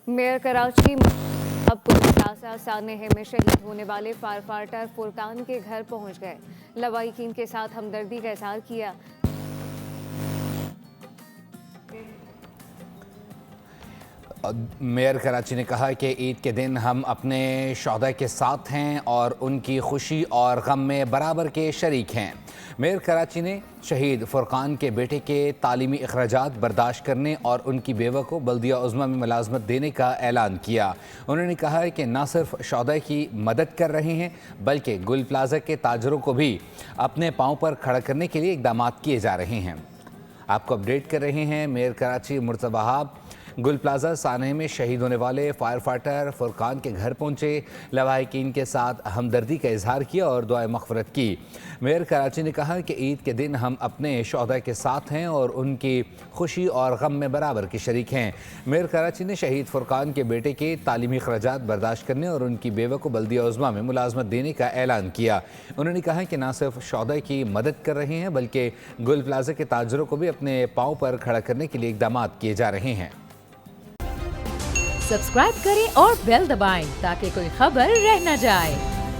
Mayor Karachi अब police plaza सानहे में शहीद होने वाले फायर फाइटर फुरकान के घर पहुंच गए। लवाहिकीन के साथ हमदर्दी का इजहार किया। मेयर कराची ने कहा कि ईद के दिन हम अपने शोहदा के साथ हैं और उनकी खुशी और गम में बराबर के शरीक हैं। मेयर कराची ने शहीद फुरकान के बेटे के तालीमी अखराजात बर्दाश्त करने और उनकी बेवा को बल्दिया उज़्मा में मुलाजमत देने का ऐलान किया। उन्होंने कहा है कि न सिर्फ शोहदा की मदद कर रहे हैं बल्कि गुल प्लाजा के ताजरों को भी अपने पाँव पर खड़ा करने के लिए इक़दाम किए जा रहे हैं। आपको अपडेट कर रहे हैं मेयर कराची मुर्तज़ा वहाब। गुल प्लाजा सानहे में शहीद होने वाले फायर फाइटर फुरकान के घर पहुंचे, लवाहिकीन के साथ हमदर्दी का इजहार किया और दुआए मग़फ़िरत की। मेयर कराची ने कहा कि ईद के दिन हम अपने शोहदा के साथ हैं और उनकी खुशी और गम में बराबर के शरीक हैं। मेयर कराची ने शहीद फुरकान के बेटे के तालीमी अखराजात बर्दाश्त करने और उनकी बेवा को बल्दिया उज़्मा में मुलाजमत देने का ऐलान किया। उन्होंने कहा कि न सिर्फ शोहदा की मदद कर रहे हैं बल्कि गुल प्लाजा के ताजरों को भी अपने पाँव पर खड़ा करने के लिए इक़दाम किए जा रहे हैं। सब्सक्राइब करें और बेल दबाएं ताकि कोई खबर रह न जाए।